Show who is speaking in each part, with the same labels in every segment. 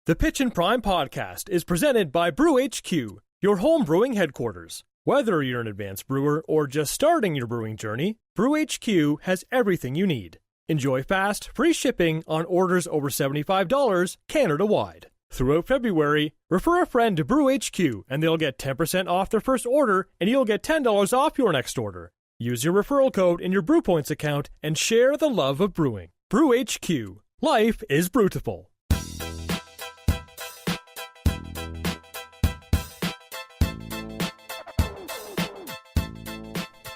Speaker 1: The Pitch and Prime podcast is presented by Brew HQ, your home brewing headquarters. Whether you're an advanced brewer or just starting your brewing journey, Brew HQ has everything you need. Enjoy fast, free shipping on orders over $75 Canada-wide. Throughout February, refer a friend to Brew HQ and they'll get 10% off their first order and you'll get $10 off your next order. Use your referral code in your Brew Points account and share the love of brewing. Brew HQ. Life is beautiful.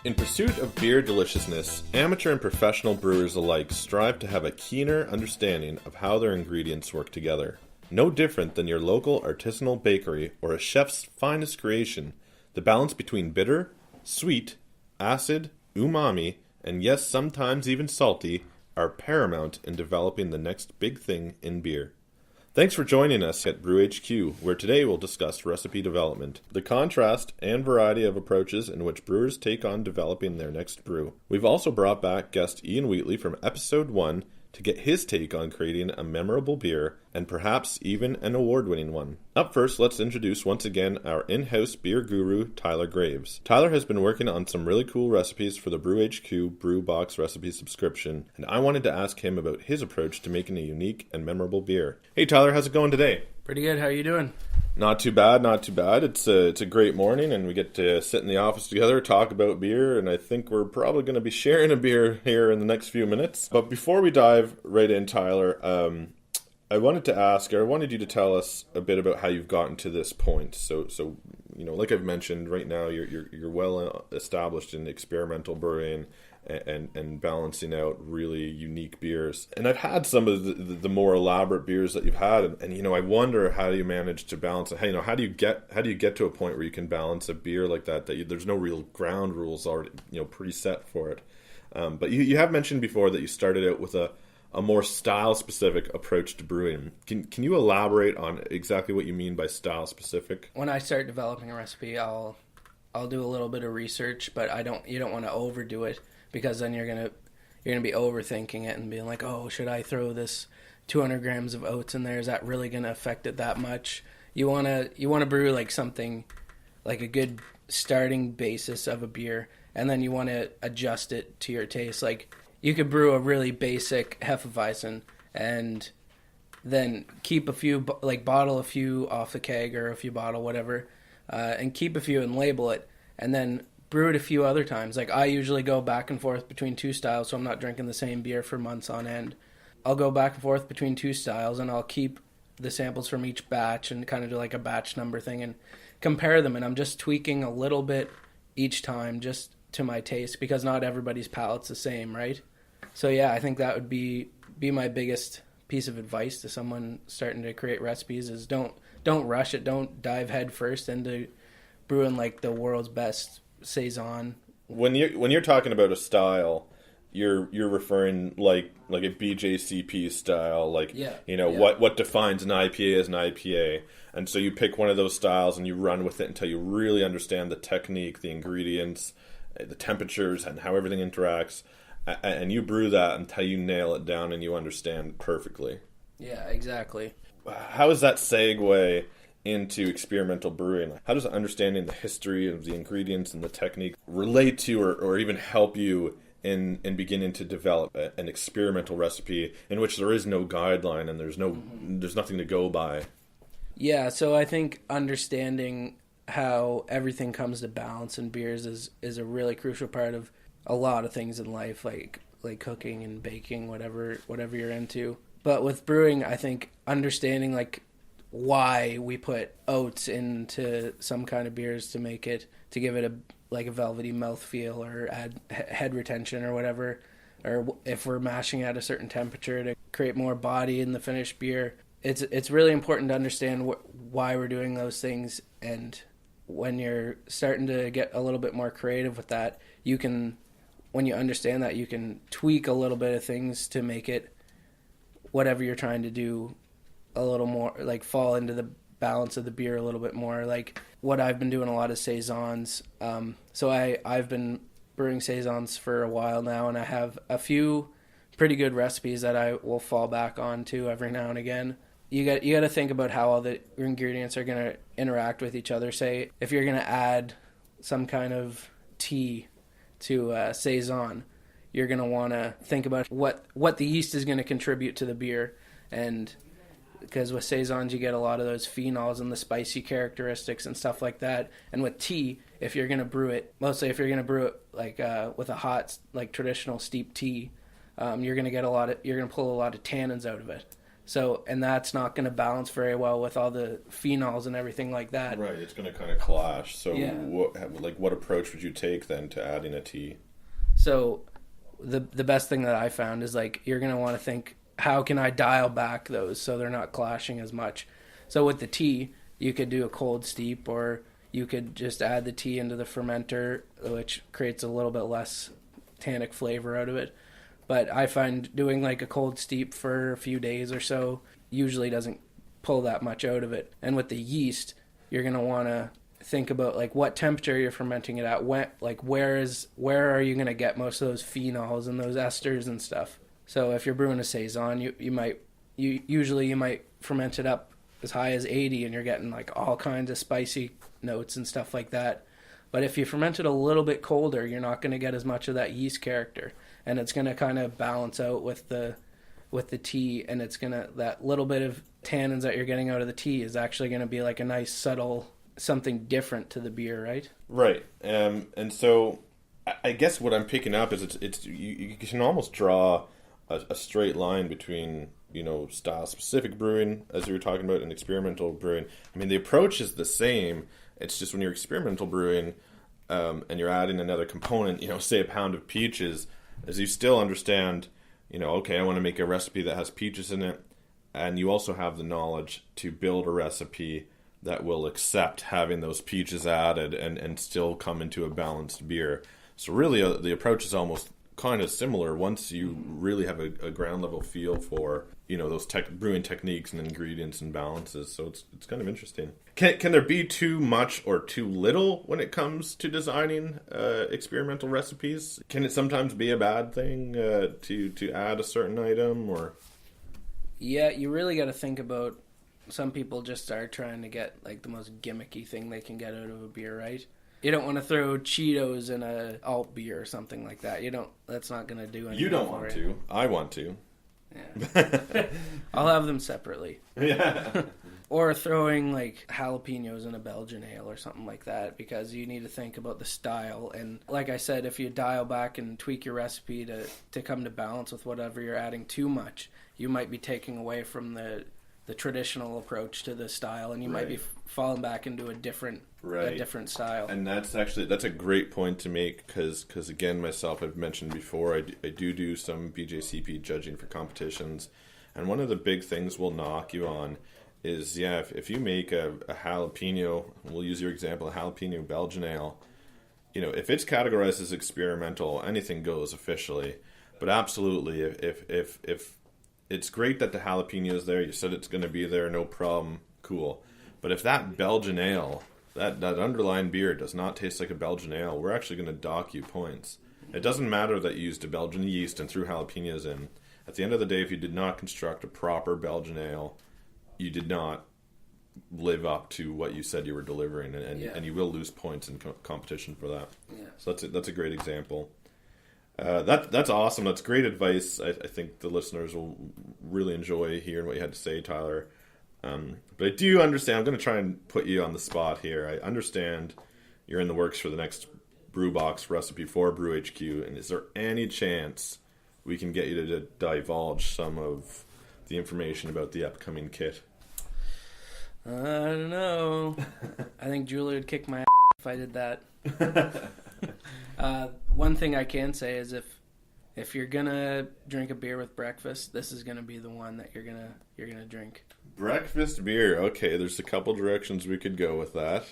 Speaker 2: In pursuit of beer deliciousness, amateur and professional brewers alike strive to have a keener understanding of how their ingredients work together. No different than your local artisanal bakery or a chef's finest creation, the balance between bitter, sweet, acid, umami, and yes, sometimes even salty, are paramount in developing the next big thing in beer. Thanks for joining us at Brew HQ, where today we'll discuss recipe development, the contrast and variety of approaches in which brewers take on developing their next brew. We've also brought back guest Ian Wheatley from episode 1 to get his take on creating a memorable beer, and perhaps even an award-winning one. Up first, let's introduce once again our in-house beer guru, Tyler Graves. Tyler has been working on some really cool recipes for the Brew HQ Brew Box recipe subscription, and I wanted to ask him about his approach to making a unique and memorable beer. Hey Tyler, how's it going today?
Speaker 3: Pretty good, how are you doing?
Speaker 2: Not too bad, not too bad. It's a great morning, and we get to sit in the office together, talk about beer, and I think we're probably going to be sharing a beer here in the next few minutes. But before we dive right in, Tyler, I wanted you to tell us a bit about how you've gotten to this point. So you know, like I've mentioned, right now you're well established in experimental brewing and balancing out really unique beers. And I've had some of the more elaborate beers that you've had, and you know, I wonder how you manage to balance it. How do you get to a point where you can balance a beer like that there's no real ground rules already, you know, preset for it. But you have mentioned before that you started out with a more style-specific approach to brewing. Can you elaborate on exactly what you mean by style-specific?
Speaker 3: When I start developing a recipe, I'll do a little bit of research, but you don't want to overdo it, because then you're gonna be overthinking it and being like, oh, should I throw this 200 grams of oats in there? Is that really gonna affect it that much? You wanna brew like something like a good starting basis of a beer, and then you want to adjust it to your taste. Like, you could brew a really basic Hefeweizen and then keep a few, like bottle a few off the keg or a few bottle, whatever, and keep a few and label it, and then brew it a few other times. Like, I usually go back and forth between two styles, so I'm not drinking the same beer for months on end. I'll go back and forth between two styles, and I'll keep the samples from each batch and kind of do like a batch number thing and compare them, and I'm just tweaking a little bit each time just to my taste, because not everybody's palate's the same, right? So yeah, I think that would be my biggest piece of advice to someone starting to create recipes is don't rush it. Don't dive head first into brewing like the world's best saison.
Speaker 2: When you're talking about a style, you're referring like a BJCP style, like, yeah, you know, yeah. What defines an IPA as an IPA, and so you pick one of those styles and you run with it until you really understand the technique, the ingredients, the temperatures, and how everything interacts. And you brew that until you nail it down and you understand perfectly. Yeah,
Speaker 3: exactly.
Speaker 2: How does that segue into experimental brewing? How does understanding the history of the ingredients and the technique relate to or even help you in beginning to develop an experimental recipe in which there is no guideline and there's nothing to go by?
Speaker 3: Yeah, so I think understanding how everything comes to balance in beers is a really crucial part of a lot of things in life, like cooking and baking, whatever you're into. But with brewing, I think understanding like why we put oats into some kind of beers to give it a velvety mouthfeel or add head retention or whatever, or if we're mashing at a certain temperature to create more body in the finished beer. It's really important to understand why we're doing those things, and when you're starting to get a little bit more creative with that, when you understand that, you can tweak a little bit of things to make it whatever you're trying to do a little more, like fall into the balance of the beer a little bit more. Like what I've been doing a lot of saisons. So I've been brewing saisons for a while now, and I have a few pretty good recipes that I will fall back on to every now and again. you got to think about how all the ingredients are going to interact with each other. Say if you're going to add some kind of tea to saison, you're going to want to think about what the yeast is going to contribute to the beer. And because with saisons you get a lot of those phenols and the spicy characteristics and stuff like that. And with tea, if you're going to brew it, mostly if you're going to brew it like with a hot, like traditional steep tea, you're going to pull a lot of tannins out of it. So, and that's not going to balance very well with all the phenols and everything like that.
Speaker 2: Right, it's going to kind of clash. So,
Speaker 3: yeah.
Speaker 2: What approach would you take then to adding a tea?
Speaker 3: So, the best thing that I found is like you're going to want to think, how can I dial back those so they're not clashing as much? So with the tea, you could do a cold steep, or you could just add the tea into the fermenter, which creates a little bit less tannic flavor out of it. But I find doing like a cold steep for a few days or so usually doesn't pull that much out of it. And with the yeast, you're going to want to think about like what temperature you're fermenting it at, when, like where are you going to get most of those phenols and those esters and stuff. So if you're brewing a saison, you might ferment it up as high as 80 and you're getting like all kinds of spicy notes and stuff like that. But if you ferment it a little bit colder, you're not going to get as much of that yeast character, and it's going to kind of balance out with the tea, and it's going to, that little bit of tannins that you're getting out of the tea is actually going to be like a nice subtle something different to the beer, right?
Speaker 2: Right. And so I guess what I'm picking up is it's you can almost draw a straight line between, you know, style specific brewing, as you were talking about, and experimental brewing. I mean, the approach is the same. It's just when you're experimental brewing, and you're adding another component, you know, say a pound of peaches, as you still understand, you know, okay, I want to make a recipe that has peaches in it, and you also have the knowledge to build a recipe that will accept having those peaches added and still come into a balanced beer. So really, the approach is almost kind of similar once you really have a ground level feel for, you know, those brewing techniques and ingredients and balances. So it's kind of interesting. Can there be too much or too little when it comes to designing experimental recipes? Can it sometimes be a bad thing to add a certain item? Or
Speaker 3: yeah, you really got to think about, some people just are trying to get like the most gimmicky thing they can get out of a beer, right? You don't want to throw Cheetos in a alt beer or something like that. That's not going to do anything.
Speaker 2: You don't want to. I want to.
Speaker 3: Yeah. I'll have them separately.
Speaker 2: Yeah.
Speaker 3: Or throwing like jalapenos in a Belgian ale or something like that, because you need to think about the style. And like I said, if you dial back and tweak your recipe to come to balance with whatever you're adding too much, you might be taking away from the traditional approach to the style, and you might be falling back into a different style. And that's a great point to make, because again, myself, I've mentioned before, I do some BJCP judging for competitions, and one of the big things we'll knock you on is, if you make a jalapeno, we'll use your example, a jalapeno Belgian ale, you know, if it's categorized as experimental, anything goes officially. But absolutely, if it's great that the jalapeno is there. You said it's going to be there, no problem, cool. But if that Belgian ale, that underlying beer does not taste like a Belgian ale, we're actually going to dock you points. It doesn't matter that you used a Belgian yeast and threw jalapenos in. At the end of the day, if you did not construct a proper Belgian ale, you did not live up to what you said you were delivering, and you will lose points in competition for that. Yeah. So that's a great example. That's awesome. That's great advice. I think the listeners will really enjoy hearing what you had to say, Tyler. But I do understand. I'm going to try and put you on the spot here. I understand you're in the works for the next Brew Box recipe for Brew HQ. And is there any chance we can get you to divulge some of the information about the upcoming kit? I don't know. I think Julie would kick my ass if I did that. One thing I can say is if you're gonna drink a beer with breakfast, this is gonna be the one that you're gonna drink.
Speaker 2: Breakfast beer. Okay, there's a couple directions we could go with that.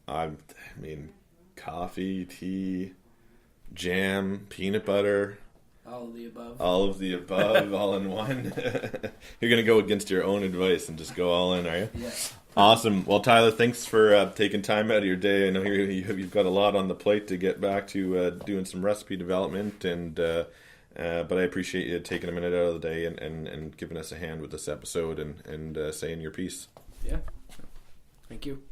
Speaker 2: I mean, coffee, tea, jam, peanut butter.
Speaker 3: All of the above.
Speaker 2: All of the above, all in one. You're gonna go against your own advice and just go all in, are you?
Speaker 3: Yes.
Speaker 2: Awesome. Well, Tyler, thanks for taking time out of your day. I know you've got a lot on the plate to get back to doing some recipe development and But I appreciate you taking a minute out of the day and giving us a hand with this episode and saying your piece.
Speaker 3: Yeah. Thank you.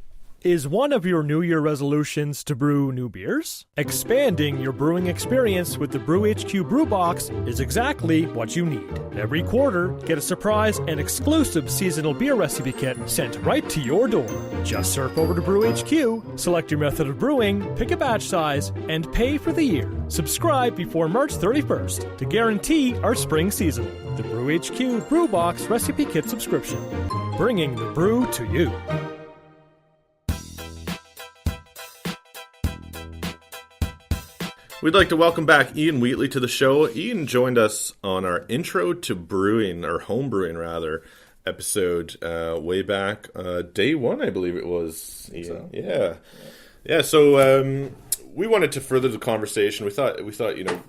Speaker 1: Is one of your New Year resolutions to brew new beers? Expanding your brewing experience with the Brew HQ Brew Box is exactly what you need. Every quarter, get a surprise and exclusive seasonal beer recipe kit sent right to your door. Just surf over to Brew HQ, select your method of brewing, pick a batch size, and pay for the year. Subscribe before March 31st to guarantee our spring seasonal. The Brew HQ Brew Box recipe kit subscription, bringing the brew to you.
Speaker 2: We'd like to welcome back Ian Wheatley to the show. Ian joined us on our intro to brewing, or home brewing rather, episode way back, day one, I believe it was. Ian. So. Yeah. So we wanted to further the conversation. We thought,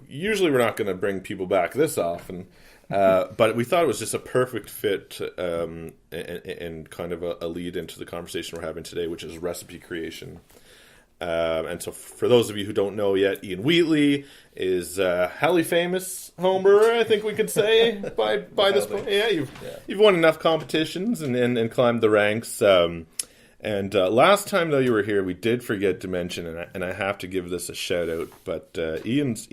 Speaker 2: usually we're not going to bring people back this often, but we thought it was just a perfect fit and kind of a lead into the conversation we're having today, which is recipe creation. And so for those of you who don't know yet, Ian Wheatley is a highly famous homebrewer, I think we could say, by this point. Yeah, you've won enough competitions and climbed the ranks. And last time, though, you were here, we did forget to mention, and I have to give this a shout-out, but Ian's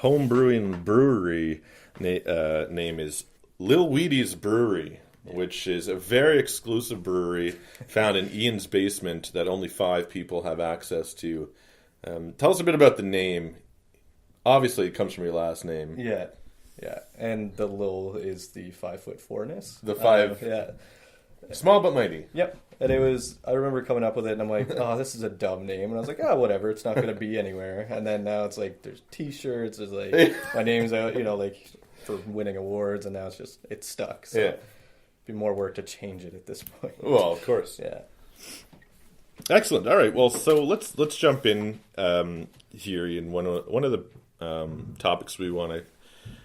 Speaker 2: homebrewing brewery name is Lil Wheaty's Brewery, which is a very exclusive brewery found in Ian's basement that only 5 people have access to. Tell us a bit about the name. Obviously, it comes from your last name.
Speaker 4: Yeah. And the Lil is the 5'4"ness.
Speaker 2: The 5.
Speaker 4: Yeah.
Speaker 2: Small but mighty.
Speaker 4: Yep. And I remember coming up with it, and I'm like, oh, this is a dumb name. And I was like, oh, whatever, it's not going to be anywhere. And then now it's like, there's T-shirts, there's like, my name's out, like, for winning awards, and now it's stuck. So. Yeah. Be more work to change it at this point.
Speaker 2: Well, of course.
Speaker 4: Yeah.
Speaker 2: Excellent. All right. Well, so let's jump in here. In one of the topics we want to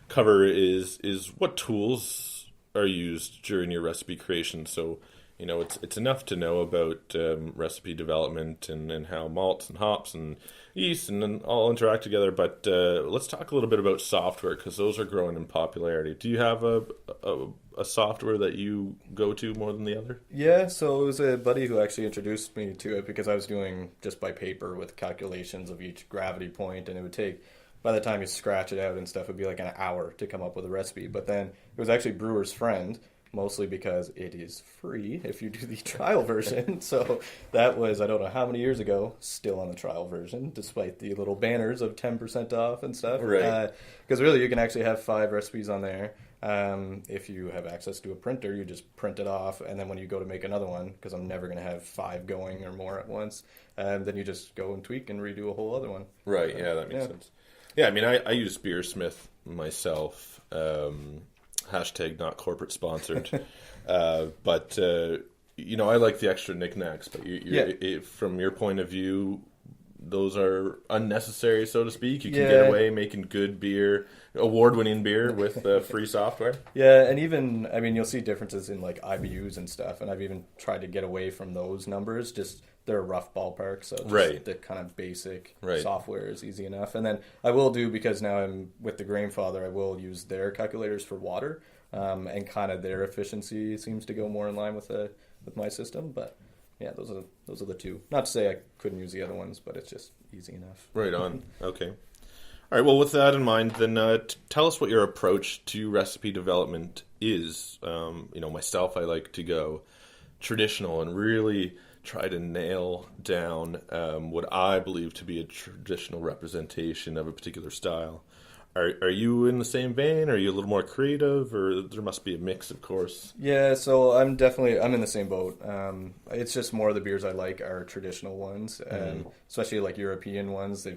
Speaker 2: cover is what tools are used during your recipe creation. So it's enough to know about recipe development and how malts and hops and yeast and all interact together. But let's talk a little bit about software, because those are growing in popularity. Do you have a software that you go to more than the other?
Speaker 4: Yeah, so it was a buddy who actually introduced me to it, because I was doing just by paper with calculations of each gravity point, and it would take, by the time you scratch it out and stuff, it would be like an hour to come up with a recipe. But then it was actually Brewer's Friend, mostly because it is free if you do the trial version. So that was, I don't know how many years ago, still on the trial version, despite the little banners of 10% off and stuff.
Speaker 2: Right.
Speaker 4: Because really you can actually have 5 recipes on there. If you have access to a printer, you just print it off, and then when you go to make another one, because I'm never going to have 5 going or more at once, then you just go and tweak and redo a whole other one.
Speaker 2: Right, yeah, that makes sense. Yeah, I mean, I use Beersmith myself, hashtag not corporate sponsored, but I like the extra knickknacks, but from your point of view, those are unnecessary, so to speak. You can get away making good beer, award-winning beer with free software.
Speaker 4: Yeah, and even, I mean, you'll see differences in like IBUs and stuff, and I've even tried to get away from those numbers. Just they're a rough ballpark, so just the kind of basic software is easy enough. And then I will do, because now I'm with the Grainfather, I will use their calculators for water, and kind of their efficiency seems to go more in line with my system, but. Yeah, those are the 2. Not to say I couldn't use the other ones, but it's just easy enough.
Speaker 2: Right on. Okay. All right, well, with that in mind, then tell us what your approach to recipe development is. Myself, I like to go traditional and really try to nail down what I believe to be a traditional representation of a particular style. Are you in the same vein? Are you a little more creative, or there must be a mix, of course?
Speaker 4: Yeah, so I'm in the same boat. It's just more of the beers I like are traditional ones, especially like European ones. A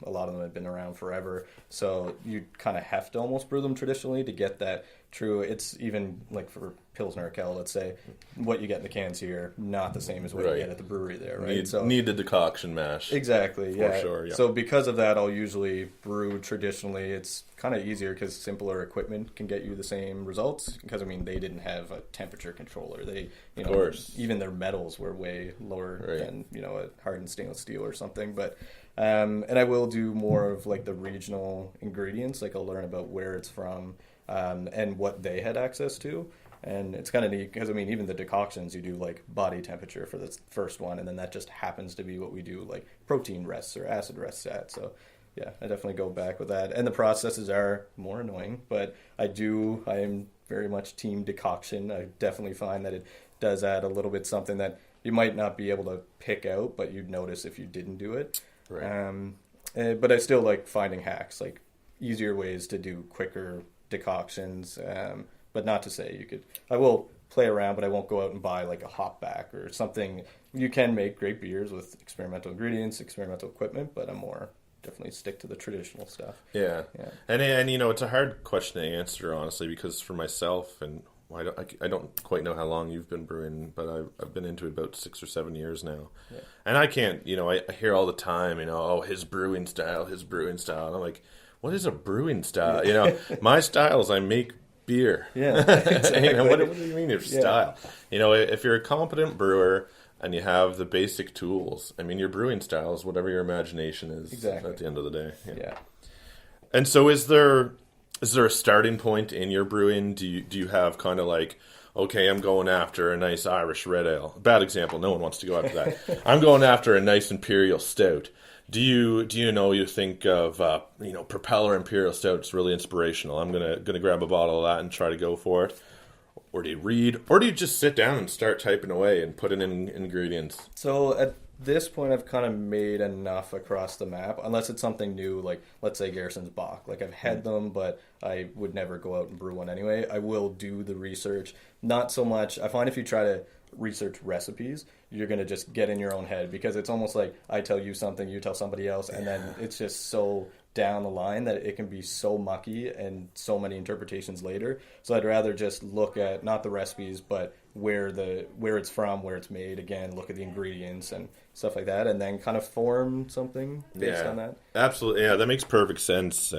Speaker 4: lot of them have been around forever, so you kind of have to almost brew them traditionally to get that true. It's even like for Pilsner Urquell, let's say, what you get in the cans here, not the same as what you get at the brewery there, right?
Speaker 2: Need the decoction mash.
Speaker 4: Exactly, yeah.
Speaker 2: For sure, yeah.
Speaker 4: So because of that, I'll usually brew traditionally. It's kind of easier because simpler equipment can get you the same results. Because, I mean, they didn't have a temperature controller. They, you know,
Speaker 2: of course.
Speaker 4: Even their metals were way lower than, you know, a hardened stainless steel or something. But, and I will do more of, like, the regional ingredients. Like, I'll learn about where it's from and what they had access to. And it's kind of neat because, I mean, even the decoctions, you do, like, body temperature for the first one, and then that just happens to be what we do, like, protein rests or acid rests at. So, yeah, I definitely go back with that. And the processes are more annoying, but I am very much team decoction. I definitely find that it does add a little bit something that you might not be able to pick out, but you'd notice if you didn't do it.
Speaker 2: Right.
Speaker 4: But I still like finding hacks, like easier ways to do quicker decoctions. But not to say I will play around, but I won't go out and buy like a hop back or something. You can make great beers with experimental ingredients, experimental equipment, but I'm more definitely stick to the traditional stuff.
Speaker 2: Yeah. And you know, it's a hard question to answer, honestly, because for myself, and I don't quite know how long you've been brewing, but I've been into it about 6 or 7 years now. Yeah. And I can't, you know, I hear all the time, you know, oh, his brewing style. And I'm like, what is a brewing style? You know, my style is I make beer.
Speaker 4: Yeah, exactly.
Speaker 2: You know, what do you mean your style? You know, if you're a competent brewer and you have the basic tools, I mean, your brewing style is whatever your imagination is at the end of the day. Yeah. And so is there a starting point in your brewing? Do you have kind of like, okay, I'm going after a nice Irish red ale. Bad example. No one wants to go after that. I'm going after a nice imperial stout. Do you think of Propeller Imperial Stout? It's really inspirational. I'm gonna grab a bottle of that and try to go for it. Or do you read? Or do you just sit down and start typing away and putting in ingredients?
Speaker 4: So at this point, I've kind of made enough across the map, unless it's something new, like let's say Garrison's Bock. Like I've had them, but I would never go out and brew one anyway. I will do the research. Not so much. I find if you try to research recipes, you're going to just get in your own head, because it's almost like I tell you something, you tell somebody else, and then it's just so down the line that it can be so mucky and so many interpretations later. So I'd rather just look at not the recipes, but where it's from, where it's made, again, look at the ingredients and stuff like that, and then kind of form something based on that.
Speaker 2: Absolutely. Yeah, that makes perfect sense,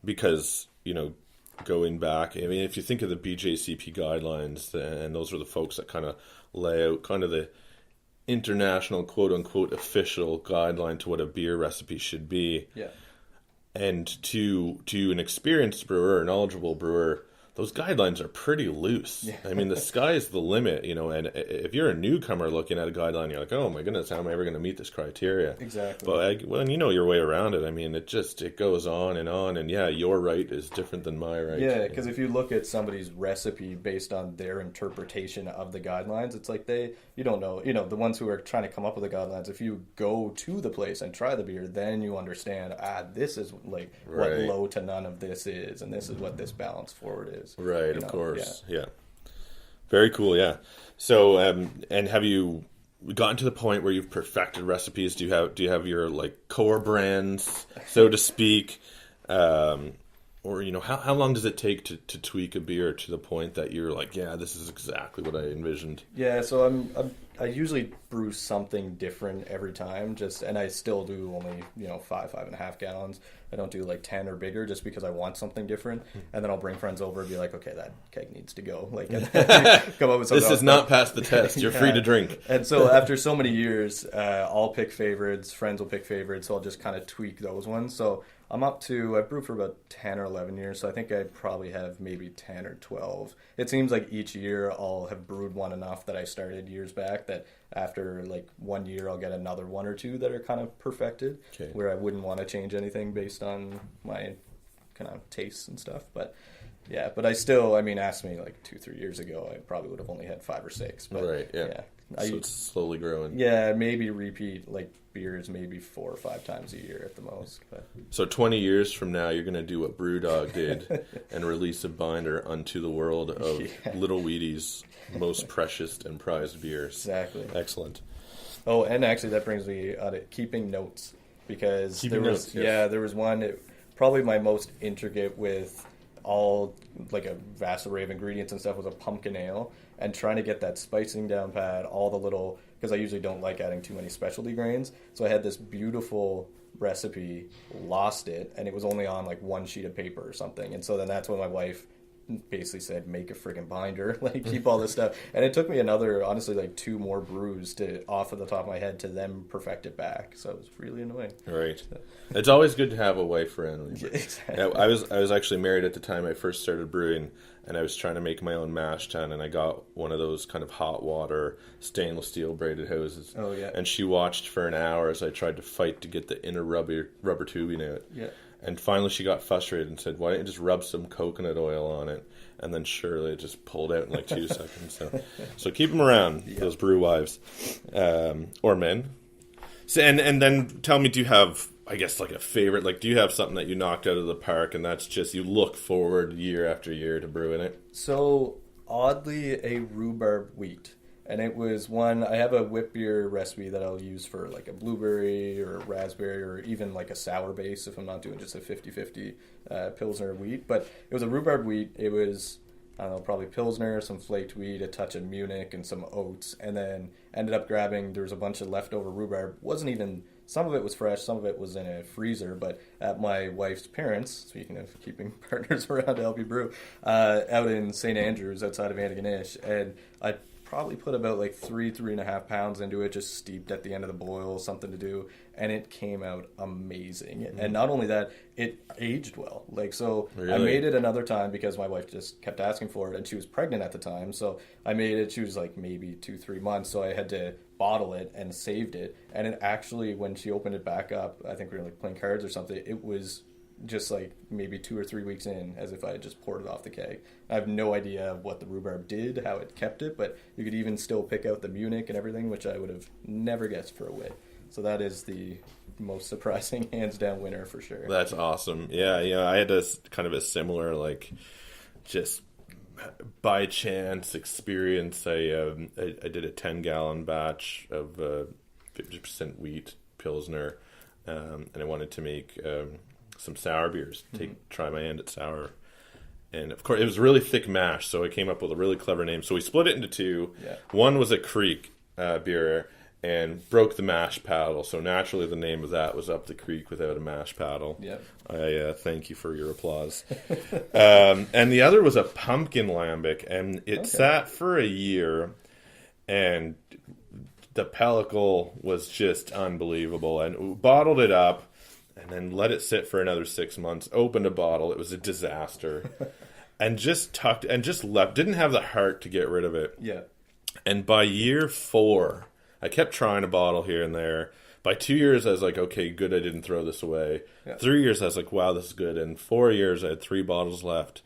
Speaker 2: because, you know, going back, I mean, if you think of the BJCP guidelines, and those are the folks that kind of lay out kind of the international quote-unquote official guideline to what a beer recipe should be.
Speaker 4: Yeah.
Speaker 2: And to an experienced brewer, a knowledgeable brewer, those guidelines are pretty loose. Yeah. I mean, the sky is the limit, you know, and if you're a newcomer looking at a guideline, you're like, oh my goodness, how am I ever going to meet this criteria?
Speaker 4: Exactly.
Speaker 2: But when you know your way around it, I mean, it goes on, and yeah, your right is different than my right.
Speaker 4: Yeah, because if you look at somebody's recipe based on their interpretation of the guidelines, it's like you don't know, you know, the ones who are trying to come up with the guidelines, if you go to the place and try the beer, then you understand, this is like what low to none of this is, and this is what this balanced forward is.
Speaker 2: Right, of course. Yeah. Very cool, yeah. So, and have you gotten to the point where you've perfected recipes? Do you have your like core brands, so to speak? Or, you know, how long does it take to tweak a beer to the point that you're like, yeah, this is exactly what I envisioned?
Speaker 4: Yeah, so I usually brew something different every time, and I still do only, you know, 5.5 gallons. I don't do like 10 or bigger, just because I want something different. And then I'll bring friends over and be like, okay, that keg needs to go. Like, come up with something.
Speaker 2: This is not past the test. You're free to drink.
Speaker 4: And so after so many years, I'll pick favorites. Friends will pick favorites. So I'll just kind of tweak those ones. So I've brewed for about 10 or 11 years, so I think I probably have maybe 10 or 12. It seems like each year I'll have brewed one enough that I started years back that after like 1 year I'll get another one or two that are kind of perfected, where I wouldn't want to change anything based on my kind of tastes and stuff. But yeah, but I still, I mean, ask me like 2-3 years ago, I probably would have only had 5 or 6. But
Speaker 2: right, yeah. So it's slowly growing.
Speaker 4: Yeah, maybe repeat like beers maybe 4 or 5 times a year at the most. But.
Speaker 2: So 20 years from now, you're going to do what Brewdog did and release a binder unto the world of Little Wheaty's most precious and prized beers.
Speaker 4: Exactly.
Speaker 2: Excellent.
Speaker 4: Oh, and actually that brings me on to keeping notes, because there was one, probably my most intricate with all like a vast array of ingredients and stuff, was a pumpkin ale, and trying to get that spicing down pat, all the little, because I usually don't like adding too many specialty grains, so I had this beautiful recipe, lost it, and it was only on like one sheet of paper or something, and so then that's when my wife basically said, make a friggin' binder, like keep all this stuff, and it took me another, honestly, like 2 more brews to, off of the top of my head, to then perfect it back, so it was really annoying.
Speaker 2: Right. It's always good to have a wife friend.
Speaker 4: Yeah, exactly.
Speaker 2: I was actually married at the time I first started brewing, and I was trying to make my own mash tun, and I got one of those kind of hot water stainless steel braided hoses.
Speaker 4: Oh yeah.
Speaker 2: And she watched for an hour as I tried to fight to get the inner rubber tubing out.
Speaker 4: Yeah.
Speaker 2: And finally she got frustrated and said, why don't you just rub some coconut oil on it? And then surely it just pulled out in like 2 seconds. So keep them around, those brew wives. Or men. So, and then tell me, do you have, I guess, like a favorite? Like, do you have something that you knocked out of the park and that's just, you look forward year after year to brewing it?
Speaker 4: So, oddly, a rhubarb wheat. And it was one, I have a whip beer recipe that I'll use for like a blueberry or a raspberry or even like a sour base if I'm not doing just a 50-50 Pilsner wheat. But it was a rhubarb wheat. It was, I don't know, probably Pilsner, some flaked wheat, a touch of Munich, and some oats. And then ended up grabbing, there was a bunch of leftover rhubarb. Wasn't even, some of it was fresh, some of it was in a freezer. But at my wife's parents', speaking of keeping partners around to help you brew, out in St. Andrews outside of Antigonish. And I probably put about like 3.5 pounds into it, just steeped at the end of the boil, something to do, and it came out amazing. Mm-hmm. And not only that, it aged well. Like, so really? I made it another time because my wife just kept asking for it, and she was pregnant at the time, so I made it, she was like maybe 2-3 months, so I had to bottle it and saved it, and it actually, when she opened it back up, I think we were like playing cards or something, it was just like maybe 2 or 3 weeks in, as if I had just poured it off the keg. I have no idea what the rhubarb did, how it kept it, but you could even still pick out the Munich and everything, which I would have never guessed for a wit. So that is the most surprising, hands down winner for sure.
Speaker 2: That's awesome. Yeah, I had a kind of a similar, like, just by chance experience. I did a 10-gallon batch of 50% wheat Pilsner, and I wanted to make some sour beers, try my hand at sour. And of course, it was really thick mash, so I came up with a really clever name. So we split it into 2. Yeah. One was a creek beer and broke the mash paddle. So naturally, the name of that was Up the Creek Without a Mash Paddle. Yep. I thank you for your applause. And the other was a pumpkin lambic, and it sat for a year, and the pellicle was just unbelievable. And we bottled it up, and then let it sit for another 6 months, opened a bottle. It was a disaster. And just tucked, and just left. Didn't have the heart to get rid of it. Yeah. And by year 4, I kept trying a bottle here and there. By 2 years, I was like, okay, good, I didn't throw this away. Yeah. 3 years, I was like, wow, this is good. And 4 years, I had 3 bottles left.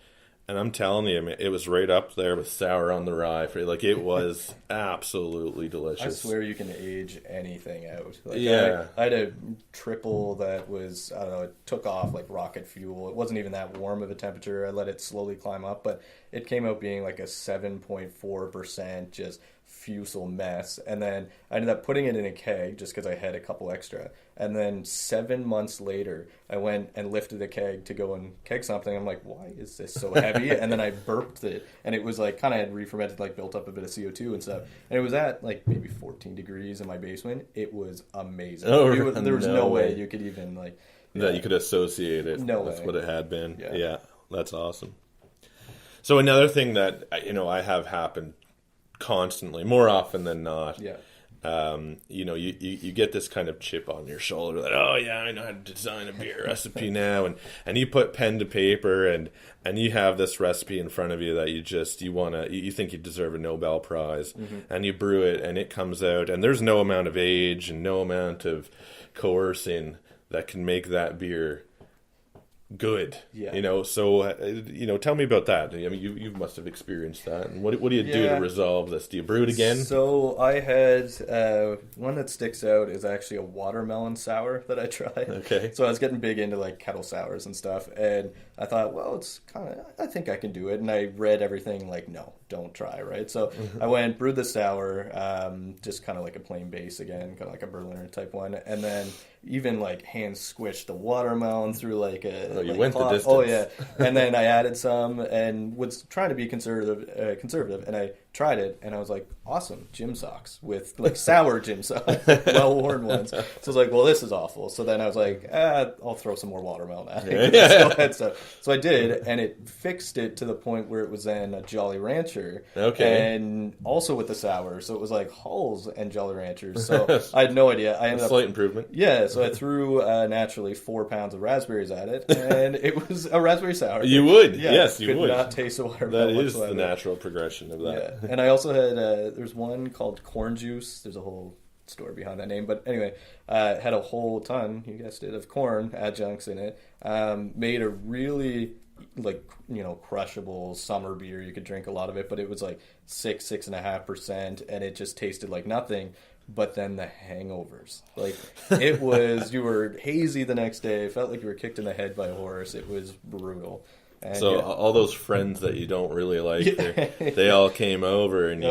Speaker 2: And I'm telling you, it was right up there with sour on the rye. Like, it was absolutely delicious.
Speaker 4: I swear you can age anything out. Like, yeah. I had a triple that was, I don't know, it took off like rocket fuel. It wasn't even that warm of a temperature. I let it slowly climb up, but it came out being like a 7.4% just fusel mess. And then I ended up putting it in a keg just because I had a couple extra. And then 7 months later, I went and lifted the keg to go and keg something. I'm like, why is this so heavy? And then I burped it, and it was like kind of had re-fermented, like built up a bit of CO2 and stuff. And it was at like maybe 14 degrees in my basement. It was amazing. Oh, there was no way you could even like
Speaker 2: that you could associate it.
Speaker 4: No
Speaker 2: with
Speaker 4: way.
Speaker 2: What it had been. Yeah, that's awesome. So another thing that I have happened constantly, more often than not. Yeah. You get this kind of chip on your shoulder that, oh yeah, I know how to design a beer recipe now, and you put pen to paper and you have this recipe in front of you that you think you deserve a Nobel Prize, and you brew it and it comes out and there's no amount of age and no amount of coercing that can make that beer good. Yeah. So tell me about that. I mean, you must have experienced that. And what do you do to resolve this? Do you brew it again?
Speaker 4: So I had one that sticks out is actually a watermelon sour that I tried. Okay. So I was getting big into like kettle sours and stuff, and I thought, well, I think I can do it. And I read everything like, no, don't try, right? So I went, brewed the sour, just kind of like a plain base again, kind of like a Berliner type one. And then even like hand squished the watermelon through like a...
Speaker 2: Oh, you
Speaker 4: like
Speaker 2: went
Speaker 4: cloth.
Speaker 2: the distance.
Speaker 4: Oh, yeah. And then I added some and was trying to be conservative. And I tried it and I was like, awesome, gym socks with like sour gym socks, well-worn ones. So I was like, well, this is awful. So then I was like, I'll throw some more watermelon at it. So I did, and it fixed it to the point where it was then a Jolly Rancher.
Speaker 2: Okay.
Speaker 4: And also with the sour. So it was like Hulls and Jolly Ranchers. So I had no idea. I ended
Speaker 2: Slight improvement.
Speaker 4: Yeah, so I threw naturally 4 pounds of raspberries at it, and it was a raspberry sour.
Speaker 2: You would. Yes, you would.
Speaker 4: Could not taste the watermelon.
Speaker 2: That is
Speaker 4: whatsoever.
Speaker 2: the natural progression of that.
Speaker 4: Yeah. And I also had, there's one called Corn Juice. There's a whole story behind that name. But anyway, had a whole ton, you guessed it, of corn adjuncts in it. Made a really, like, crushable summer beer. You could drink a lot of it, but it was like 6.5%, and it just tasted like nothing. But then the hangovers, like it was, you were hazy the next day. It felt like you were kicked in the head by a horse. It was brutal. And
Speaker 2: so all those friends that you don't really like, they all came over and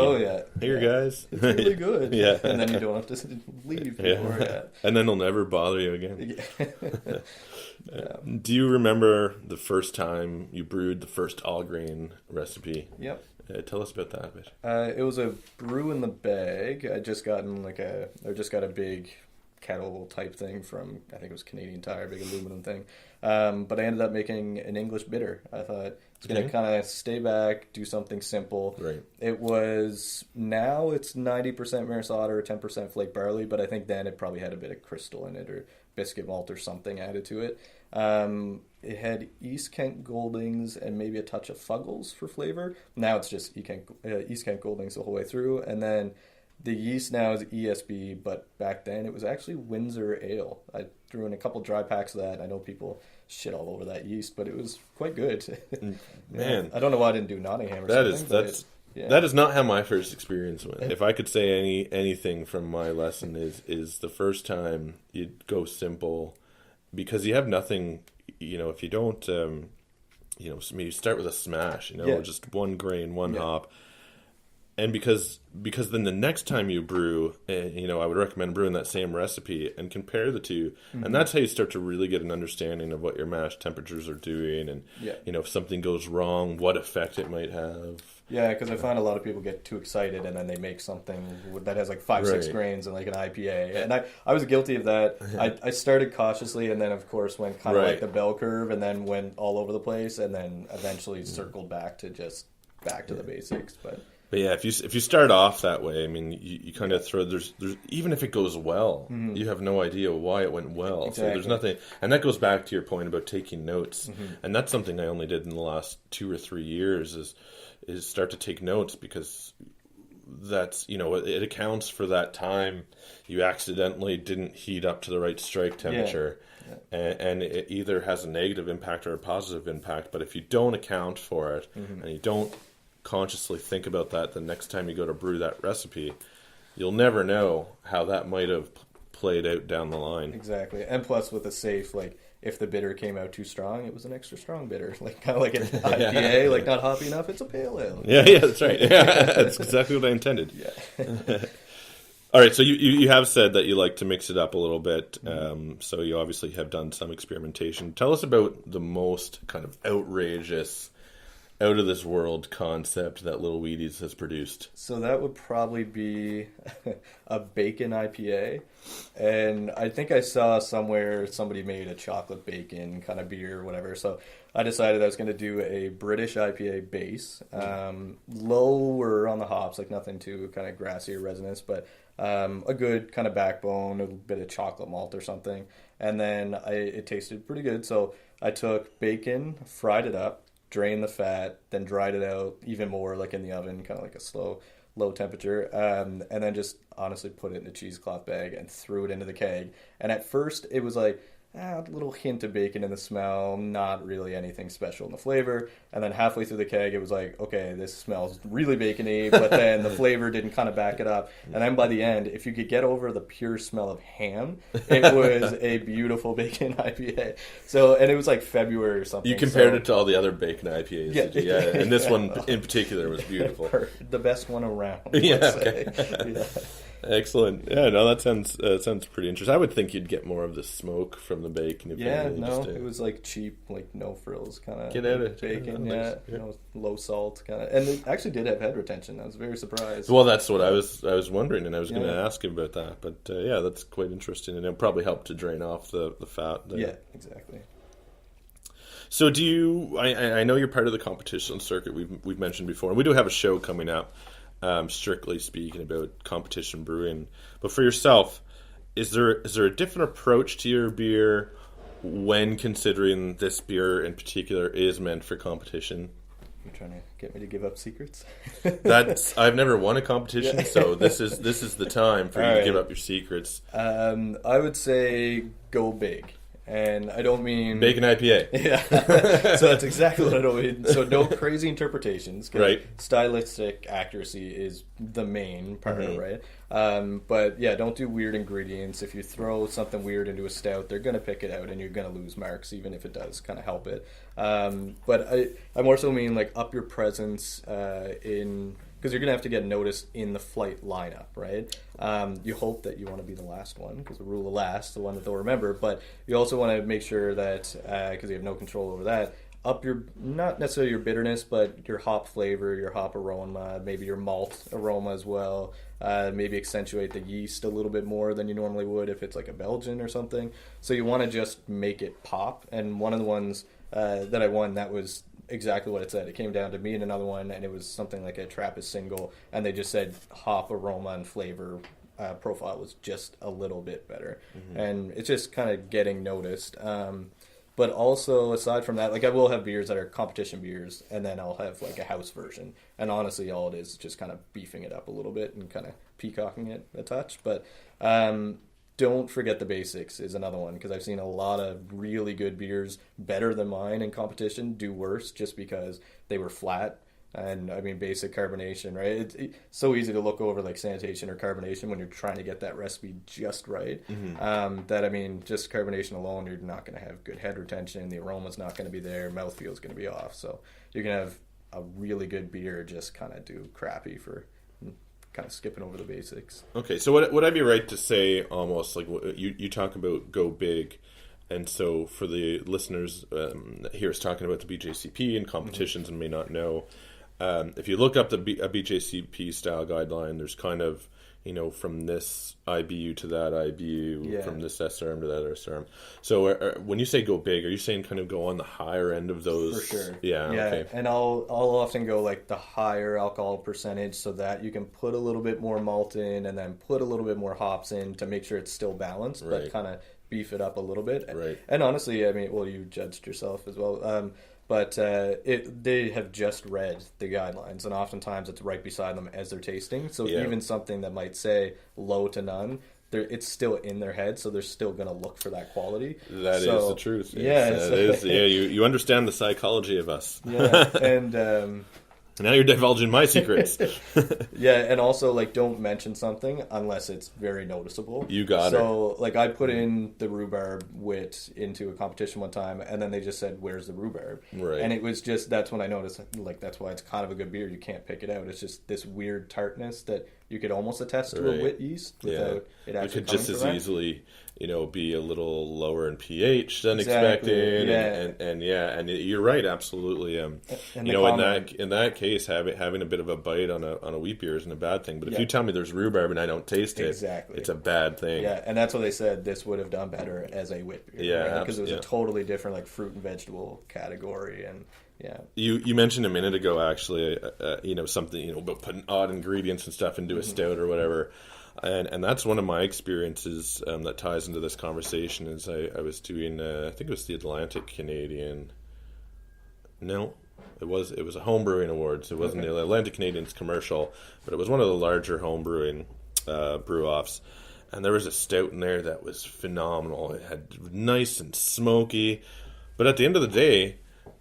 Speaker 2: here guys,
Speaker 4: it's really good.
Speaker 2: Yeah,
Speaker 4: and then you don't have to leave before. Yeah.
Speaker 2: And then they'll never bother you again.
Speaker 4: Yeah.
Speaker 2: Do you remember the first time you brewed the first all grain recipe?
Speaker 4: Yep.
Speaker 2: Tell us about that a bit.
Speaker 4: It was a brew in the bag. I just got a big kettle type thing from, I think it was Canadian Tire, big aluminum thing. But I ended up making an English bitter. I thought it's going to kind of stay back, do something simple.
Speaker 2: Right.
Speaker 4: Now it's 90% Maris Otter, 10% flake barley, but I think then it probably had a bit of crystal in it or biscuit malt or something added to it. It had East Kent Goldings and maybe a touch of Fuggles for flavor. Now it's just East Kent Goldings the whole way through. And then the yeast now is ESB, but back then it was actually Windsor Ale. I threw in a couple dry packs of that. I know people shit all over that yeast, but it was quite good.
Speaker 2: Man.
Speaker 4: I don't know why I didn't do Nottingham or something.
Speaker 2: That is not how my first experience went. If I could say anything from my lesson is the first time you'd go simple because you have nothing, if you don't, you start with a smash, just one grain, one hop. And because then the next time you brew, I would recommend brewing that same recipe and compare the two. Mm-hmm. And that's how you start to really get an understanding of what your mash temperatures are doing and, if something goes wrong, what effect it might have.
Speaker 4: Yeah, because I find a lot of people get too excited and then they make something that has like 5-6 grains and like an IPA. And I was guilty of that. I started cautiously and then, of course, went kind of like the bell curve and then went all over the place and then eventually circled back to the basics. But
Speaker 2: yeah, if you start off that way, I mean, you kind of throw there's even if it goes well, you have no idea why it went well. Exactly. So there's nothing, and that goes back to your point about taking notes, and that's something I only did in the last 2 or 3 years is start to take notes because that's it accounts for that time you accidentally didn't heat up to the right strike temperature. And it either has a negative impact or a positive impact. But if you don't account for it and you don't consciously think about that the next time you go to brew that recipe, you'll never know how that might have played out down the line.
Speaker 4: Exactly. And plus with a safe, like if the bitter came out too strong, it was an extra strong bitter. Like kind of like an IPA, like not hoppy enough, it's a pale ale.
Speaker 2: Yeah, that's right. Yeah, that's exactly what I intended.
Speaker 4: Yeah.
Speaker 2: All right, so you have said that you like to mix it up a little bit, so you obviously have done some experimentation. Tell us about the most kind of outrageous, out-of-this-world concept that Little Wheaties has produced.
Speaker 4: So that would probably be a bacon IPA. And I think I saw somewhere somebody made a chocolate bacon kind of beer or whatever. So I decided I was going to do a British IPA base. Lower on the hops, like nothing too kind of grassy or resinous, but a good kind of backbone, a bit of chocolate malt or something. And then it tasted pretty good. So I took bacon, fried it up, drained the fat, then dried it out even more, like in the oven, kind of like a low temperature, and then just honestly put it in a cheesecloth bag and threw it into the keg. And at first it was like, a little hint of bacon in the smell, not really anything special in the flavor. And then halfway through the keg, it was like, okay, this smells really bacony, but then the flavor didn't kind of back it up. And then by the end, if you could get over the pure smell of ham, it was a beautiful bacon IPA. So, and it was like February or something.
Speaker 2: You compared it to all the other bacon IPAs. Yeah. And this one in particular was beautiful.
Speaker 4: The best one around.
Speaker 2: Yeah, okay. Yeah. Excellent. Yeah, no, that sounds pretty interesting. I would think you'd get more of the smoke from the bacon.
Speaker 4: It was like cheap, like no frills kind of
Speaker 2: get out of
Speaker 4: bacon. Low salt kind of, and it actually did have head retention. I was very surprised.
Speaker 2: Well, that's what I was wondering, and I was going to ask him about that. But yeah, that's quite interesting, and it'll probably help to drain off the fat there.
Speaker 4: Yeah, exactly.
Speaker 2: So do you? I know you're part of the competition circuit. We've mentioned before, and we do have a show coming up. Strictly speaking about competition brewing, but for yourself, is there a different approach to your beer when considering this beer in particular is meant for competition?
Speaker 4: You're trying to get me to give up secrets?
Speaker 2: I've never won a competition, so this is the time for you to give up your secrets.
Speaker 4: I would say go big. And I don't mean...
Speaker 2: Bacon IPA.
Speaker 4: Yeah. So that's exactly what I don't mean. So no crazy interpretations.
Speaker 2: Right.
Speaker 4: Stylistic accuracy is the main part, right? But yeah, don't do weird ingredients. If you throw something weird into a stout, they're going to pick it out and you're going to lose marks, even if it does kind of help it. But I more so mean like up your presence in... Because you're going to have to get noticed in the flight lineup, right? You hope that you want to be the last one, because the rule of last, the one that they'll remember. But you also want to make sure that, because you have no control over that, up your, not necessarily your bitterness, but your hop flavor, your hop aroma, maybe your malt aroma as well. Maybe accentuate the yeast a little bit more than you normally would if it's like a Belgian or something. So you want to just make it pop. And one of the ones that I won, that was exactly what it said. It came down to me and another one, and it was something like a Trappist single, and they just said hop aroma and flavor profile was just a little bit better. And it's just kind of getting noticed. But also, aside from that, like I will have beers that are competition beers, and then I'll have like a house version. And honestly, all it is just kind of beefing it up a little bit and kind of peacocking it a touch. But don't forget the basics is another one, because I've seen a lot of really good beers, better than mine in competition, do worse just because they were flat. And I mean, basic carbonation, right? It's so easy to look over like sanitation or carbonation when you're trying to get that recipe just right. That, I mean, just carbonation alone, you're not going to have good head retention. The aroma's not going to be there. Mouthfeel's going to be off. So you're going to have a really good beer just kind of do crappy for kind of skipping over the basics.
Speaker 2: Okay, so would I be right to say almost like you talk about go big, and so for the listeners here is talking about the BJCP and competitions and may not know, if you look up a BJCP style guideline, there's kind of, you know, from this IBU to that IBU, from this SRM to that SRM. So when you say go big, are you saying kind of go on the higher end of those?
Speaker 4: For sure.
Speaker 2: Yeah. Okay.
Speaker 4: And I'll often go like the higher alcohol percentage so that you can put a little bit more malt in and then put a little bit more hops in to make sure it's still balanced, but kind of beef it up a little bit.
Speaker 2: Right.
Speaker 4: And honestly, I mean, well, you judged yourself as well. But they have just read the guidelines, and oftentimes it's right beside them as they're tasting. So even something that might say low to none, it's still in their head, so they're still going to look for that quality.
Speaker 2: That is the truth.
Speaker 4: Yeah,
Speaker 2: you understand the psychology of us.
Speaker 4: Yeah, and
Speaker 2: now you're divulging my secrets.
Speaker 4: Yeah, and also, like, don't mention something unless it's very noticeable.
Speaker 2: You got it.
Speaker 4: So, like, I put in the rhubarb wit into a competition one time, and then they just said, where's the rhubarb?
Speaker 2: Right.
Speaker 4: And it was just, that's when I noticed, like, that's why it's kind of a good beer. You can't pick it out. It's just this weird tartness that you could almost attest to a wit yeast without it actually
Speaker 2: could just as
Speaker 4: that.
Speaker 2: Easily, you know, be a little lower in pH than expected, and you're right, absolutely. You know, in that case, having a bit of a bite on a wheat beer isn't a bad thing. But if you tell me there's rhubarb and I don't taste it, it's a bad thing.
Speaker 4: Yeah, and that's what they said. This would have done better as a wheat beer.
Speaker 2: Yeah,
Speaker 4: because it was a totally different like fruit and vegetable category, and
Speaker 2: You mentioned a minute ago actually, you know, something, you know, about putting odd ingredients and stuff into a stout or whatever. And that's one of my experiences that ties into this conversation. Is I was doing I think it was the Atlantic Canadian. No, it was a homebrewing awards. It wasn't the Atlantic Canadian's commercial, but it was one of the larger homebrewing brew offs. and there was a stout in there that was phenomenal. It had nice and smoky, but at the end of the day,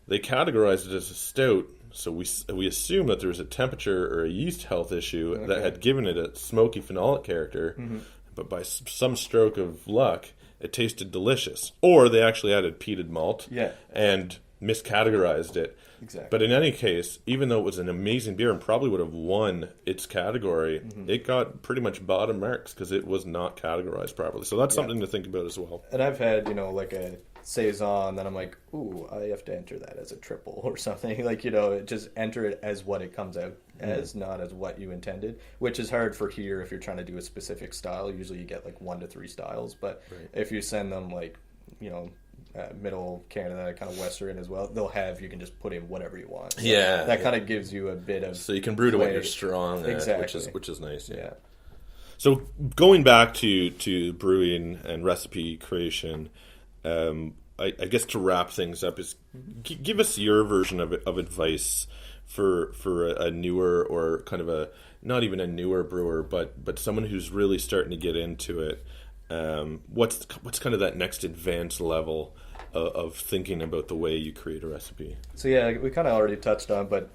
Speaker 2: they categorized it as a stout, so we assumed that there was a temperature or a yeast health issue that had given it a smoky phenolic character, but by some stroke of luck, it tasted delicious. Or they actually added peated malt and miscategorized it.
Speaker 4: Exactly.
Speaker 2: But in any case, even though it was an amazing beer and probably would have won its category, it got pretty much bottom marks because it was not categorized properly. So that's something to think about as well.
Speaker 4: And I've had, like a Saison, then I'm like, ooh, I have to enter that as a triple or something. Like, just enter it as what it comes out as, not as what you intended, which is hard for here if you're trying to do a specific style. Usually you get like 1 to 3 styles, but if you send them like, middle Canada, kind of Western as well, you can just put in whatever you want. So that kind of gives you a bit of...
Speaker 2: So you can brew to what you're strong
Speaker 4: at,
Speaker 2: which is nice.
Speaker 4: Yeah.
Speaker 2: So going back to brewing and recipe creation, I guess to wrap things up is give us your version of advice for a newer, or kind of a, not even a newer brewer, but someone who's really starting to get into it. What's kind of that next advanced level of thinking about the way you create a recipe?
Speaker 4: So we kind of already touched on, but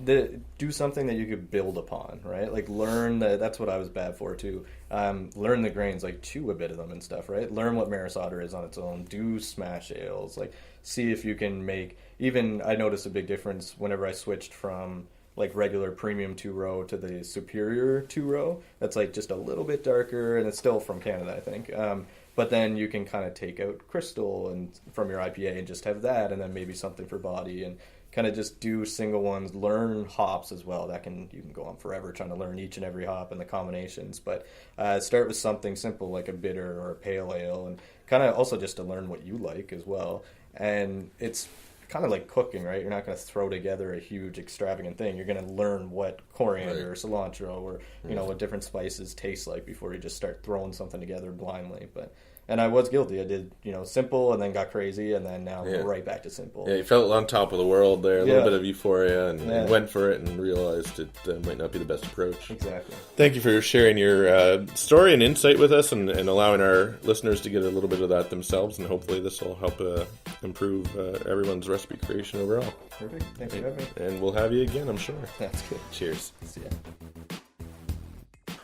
Speaker 4: do something that you could build upon, right? Like learn that's what I was bad for too. Learn the grains, like chew a bit of them and stuff, right? Learn what Maris Otter is on its own. Do smash ales, like see if you can make. Even I noticed a big difference whenever I switched from like regular premium 2-row to the superior 2-row. That's like just a little bit darker, and it's still from Canada, I think. But then you can kind of take out crystal and from your IPA and just have that, and then maybe something for body, and kind of just do single ones. Learn hops as well. You can go on forever trying to learn each and every hop and the combinations. But start with something simple like a bitter or a pale ale, and kind of also just to learn what you like as well. And it's kind of like cooking, right? You're not going to throw together a huge extravagant thing. You're going to learn what coriander or cilantro or what different spices taste like before you just start throwing something together blindly. And I was guilty. I did, simple and then got crazy, and then now I'm right back to simple.
Speaker 2: Yeah, you felt on top of the world there, a little bit of euphoria, and went for it and realized it might not be the best approach.
Speaker 4: Exactly.
Speaker 2: Thank you for sharing your story and insight with us, and allowing our listeners to get a little bit of that themselves, and hopefully this will help improve everyone's recipe creation overall.
Speaker 4: Perfect. Thanks for having me.
Speaker 2: And we'll have you again, I'm sure.
Speaker 4: That's good.
Speaker 2: Cheers.
Speaker 4: See ya.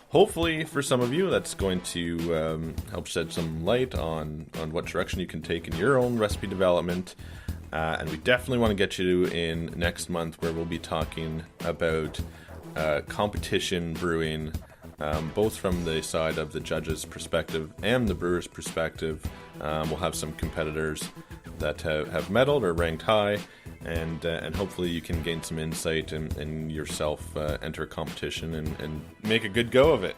Speaker 2: Hopefully, for some of you, that's going to help shed some light on what direction you can take in your own recipe development. And we definitely want to get you in next month, where we'll be talking about competition brewing, both from the side of the judge's perspective and the brewer's perspective. We'll have some competitors that have medaled or ranked high, and hopefully you can gain some insight and yourself enter a competition and make a good go of it.